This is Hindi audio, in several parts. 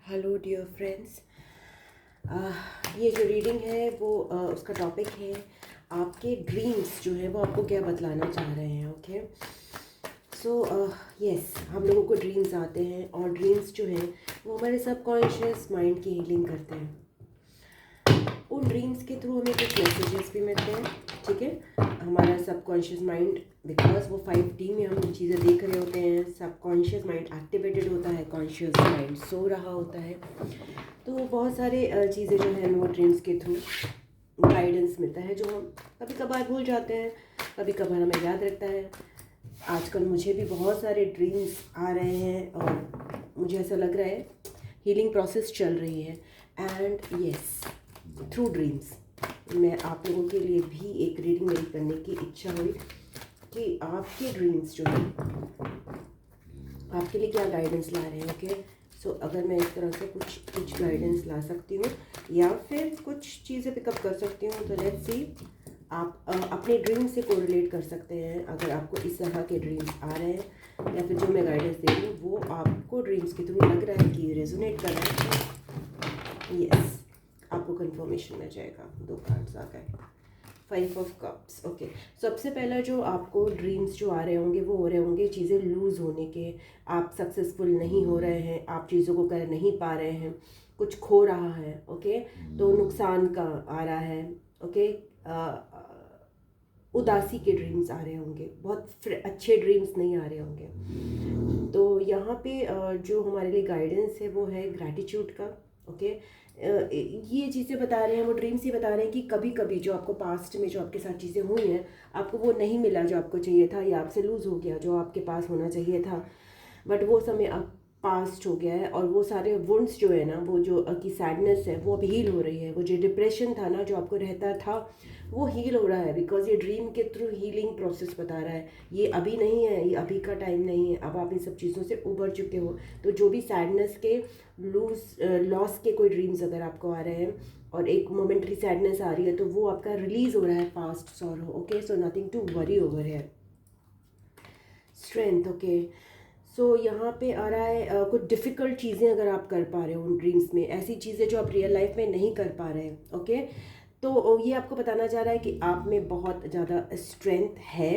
Hello dear friends. ये जो रीडिंग है वो उसका टॉपिक है आपके ड्रीम्स जो है वो आपको क्या बतलाना चाह रहे हैं। ओके, सो यस, हम लोगों को ड्रीम्स आते हैं और ड्रीम्स जो हैं वो हमारे सबकॉन्शियस माइंड की हीलिंग करते हैं। उन ड्रीम्स के थ्रू हमें कुछ मैसेजेस भी मिलते हैं। ठीक है, हमारा सबकॉन्शियस माइंड, बिकॉज वो 5D में हम चीज़ें देख रहे होते हैं, सबकॉन्शियस माइंड एक्टिवेटेड होता है, कॉन्शियस माइंड सो रहा होता है। तो बहुत सारे चीज़ें जो है वो ड्रीम्स के थ्रू गाइडेंस मिलता है, जो हम कभी कभार भूल जाते हैं, कभी कभार हमें याद रखता है। आजकल मुझे भी बहुत सारे ड्रीम्स आ रहे हैं और मुझे ऐसा लग रहा है हीलिंग प्रोसेस चल रही है। एंड यस, थ्रू ड्रीम्स मैं आप लोगों के लिए भी एक रीडिंग मेरी करने की इच्छा हुई कि आपके ड्रीम्स जो है आपके लिए क्या गाइडेंस ला रहे हैं। ओके, सो अगर मैं इस तरह से कुछ गाइडेंस ला सकती हूँ या फिर कुछ चीज़ें पिकअप कर सकती हूँ, तो लेट्स सी आप अपने ड्रीम से कोरिलेट कर सकते हैं। अगर आपको इस तरह के ड्रीम्स आ रहे हैं या फिर जो मैं गाइडेंस दे रही हूँ वो आपको ड्रीम्स के थ्रू लग रहा है कि रेजोनेट कर रहा है, यस, आपको कंफर्मेशन मिल जाएगा। 2 कार्ड्स आ गए, 5 ऑफ कप्स। ओके, सबसे पहला जो आपको ड्रीम्स जो आ रहे होंगे वो हो रहे होंगे चीज़ें लूज़ होने के। आप सक्सेसफुल नहीं हो रहे हैं, आप चीज़ों को कर नहीं पा रहे हैं, कुछ खो रहा है। ओके, तो नुकसान का आ रहा है। ओके, उदासी के ड्रीम्स आ रहे होंगे, बहुत अच्छे ड्रीम्स नहीं आ रहे होंगे। तो यहाँ पे जो हमारे लिए गाइडेंस है वो है ग्रैटिट्यूड का। ओके, ये चीज़ें बता रहे हैं, वो ड्रीम्स ये बता रहे हैं कि कभी कभी जो आपको पास्ट में जो आपके साथ चीज़ें हुई हैं, आपको वो नहीं मिला जो आपको चाहिए था, या आपसे लूज़ हो गया जो आपके पास होना चाहिए था, बट वो समय अब पास्ट हो गया है। और वो सारे वुंड्स जो है ना, वो जो की सैडनेस है वो अब हील हो रही है। वो जो डिप्रेशन था ना जो आपको रहता था वो हील हो रहा है, बिकॉज ये ड्रीम के थ्रू हीलिंग प्रोसेस बता रहा है। ये अभी नहीं है, ये अभी का टाइम नहीं है, अब आप इन सब चीज़ों से उबर चुके हो। तो जो भी सैडनेस के लॉस के कोई ड्रीम्स अगर आपको आ रहे हैं और एक मोमेंट्री सैडनेस आ रही है, तो वो आपका रिलीज हो रहा है past sorrow. Okay, so nothing to worry over है। स्ट्रेंथ, ओके, सो यहाँ पे आ रहा है कुछ डिफ़िकल्ट चीज़ें अगर आप कर पा रहे हो उन ड्रीम्स में, ऐसी चीज़ें जो आप रियल लाइफ में नहीं कर पा रहे हैं। ओके, तो ये आपको बताना चाह रहा है कि आप में बहुत ज़्यादा स्ट्रेंथ है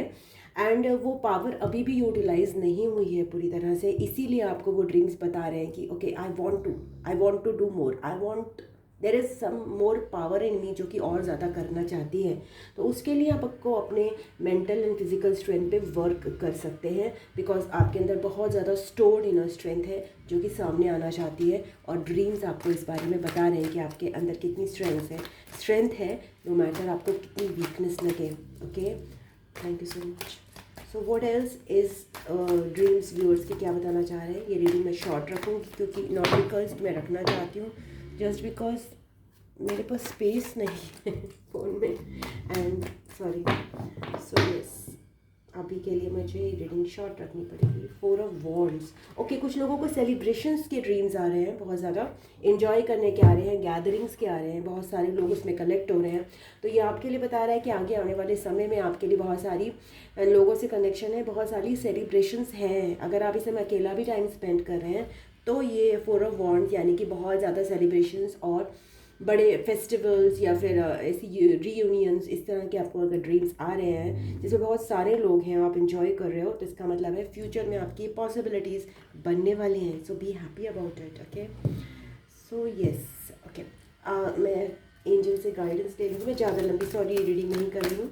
एंड वो पावर अभी भी यूटिलाइज नहीं हुई है पूरी तरह से, इसीलिए आपको वो ड्रीम्स बता रहे हैं कि okay, I want to do more, I want, there is some more power in me, जो कि और ज़्यादा करना चाहती है। तो उसके लिए आपको अपने मेंटल एंड फिजिकल स्ट्रेंथ पे वर्क कर सकते हैं, बिकॉज आपके अंदर बहुत ज़्यादा स्टोर्ड इनर स्ट्रेंथ है जो कि सामने आना चाहती है। और ड्रीम्स आपको इस बारे में बता रहे हैं कि आपके अंदर कितनी स्ट्रेंथ है, नो मैटर आपको कितनी वीकनेस लगे। Okay, thank you so much. So what else is dreams viewers के क्या बताना चाह रहे हैं। ये रीडिंग मैं शॉर्ट रखूँगी क्योंकि नॉट बिकॉज मैं रखना चाहती हूँ, जस्ट बिकॉज मेरे पास स्पेस नहीं है फ़ोन में, एंड सॉरी। सो यस, अभी के लिए मुझे रीडिंग शॉर्ट रखनी पड़ेगी। 4 ऑफ वॉन्ड्स। ओके, कुछ लोगों को सेलिब्रेशंस के ड्रीम्स आ रहे हैं, बहुत ज़्यादा इन्जॉय करने के आ रहे हैं, गैदरिंग्स के आ रहे हैं, बहुत सारे लोग उसमें कलेक्ट हो रहे हैं। तो ये आपके लिए बता रहा है कि आगे आने वाले समय में आपके लिए बहुत सारी लोगों से कनेक्शन है, बहुत सारी सेलिब्रेशंस हैं। अगर आप इसे में अकेला भी टाइम स्पेंड कर रहे हैं तो ये 4 ऑफ वॉन्ड्स यानी कि बहुत ज़्यादा सेलिब्रेशंस और बड़े फेस्टिवल्स या फिर ऐसी रीयूनियंस, इस तरह के आपको अगर ड्रीम्स आ रहे हैं जिसमें बहुत सारे लोग हैं, आप इंजॉय कर रहे हो, तो इसका मतलब है फ्यूचर में आपकी पॉसिबिलिटीज़ बनने वाली हैं। So be happy about it. Okay, so yes, okay, मैं एंजल से गाइडेंस ले लूँगी। मैं ज़्यादा लंबी सॉरी रीडिंग नहीं कर रही हूँ,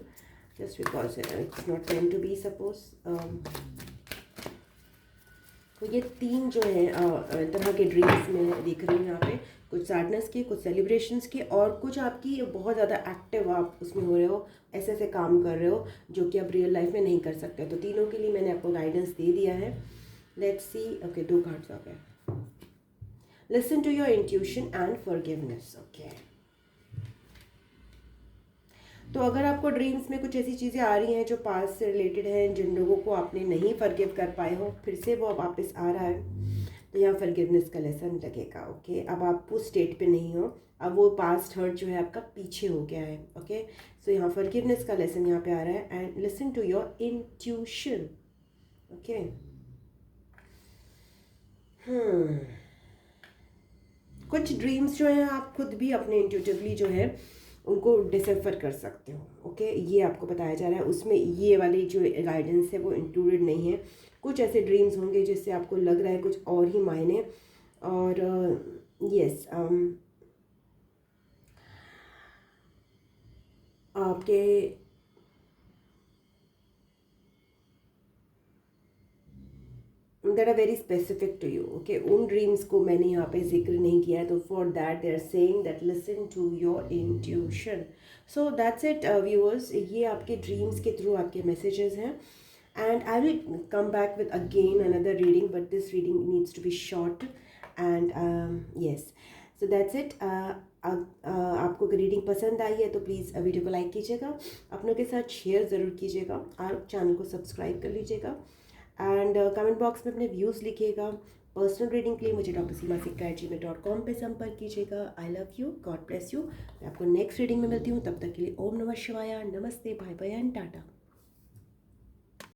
just because it's not meant to be suppose. तो ये 3 जो है तरह के ड्रीम्स मैं देख रही हूँ यहाँ पे, कुछ सैडनेस के, कुछ सेलिब्रेशंस के, और कुछ आपकी बहुत ज़्यादा एक्टिव आप उसमें हो रहे हो, ऐसे ऐसे काम कर रहे हो जो कि आप रियल लाइफ में नहीं कर सकते। तो तीनों के लिए मैंने आपको गाइडेंस दे दिया है। Let's see. ओके, 2 कार्ड्स आ गए। Listen to your intuition and forgiveness. Okay, तो अगर आपको ड्रीम्स में कुछ ऐसी चीज़ें आ रही हैं जो पास्ट से रिलेटेड हैं, जिन लोगों को आपने नहीं फॉरगिव कर पाए हो, फिर से वो वापस आ रहा है, तो यहाँ फॉरगिवनेस का लेसन लगेगा। ओके, अब आप उस स्टेट पे नहीं हो, अब वो पास्ट हर्ट जो है आपका पीछे हो गया है। ओके, सो यहाँ फॉरगिवनेस का लेसन यहाँ पे आ रहा है, and listen to your intuition. Okay, कुछ ड्रीम्स जो हैं आप खुद भी अपने इंट्यूटिवली जो है उनको डिसेफर कर सकते हो। ओके, ये आपको बताया जा रहा है, उसमें ये वाली जो गाइडेंस है वो इंक्लूडेड नहीं है। कुछ ऐसे ड्रीम्स होंगे जिससे आपको लग रहा है कुछ और ही मायने, और यस आपके that are very specific to you. Okay, उन ड्रीम्स को मैंने यहाँ पे जिक्र नहीं किया है, तो for that they are saying that listen to your intuition. So that's it viewers, ये आपके ड्रीम्स के थ्रू आपके मैसेजेस हैं। And I will come back with again another reading, but this reading needs to be short and yes. So that's it. आपको अगर रीडिंग पसंद आई है तो प्लीज़ वीडियो को लाइक कीजिएगा, अपनों के साथ शेयर ज़रूर कीजिएगा, और चैनल को सब्सक्राइब कर लीजिएगा। एंड कमेंट बॉक्स में अपने व्यूज़ लिखिएगा। पर्सनल रीडिंग के लिए मुझे drsimasitka@gmail.com पे संपर्क कीजिएगा। I love you, God bless you. मैं आपको नेक्स्ट रीडिंग में मिलती हूँ, तब तक के लिए ओम नमः शिवाय, नमस्ते, बाय बाय एंड टाटा।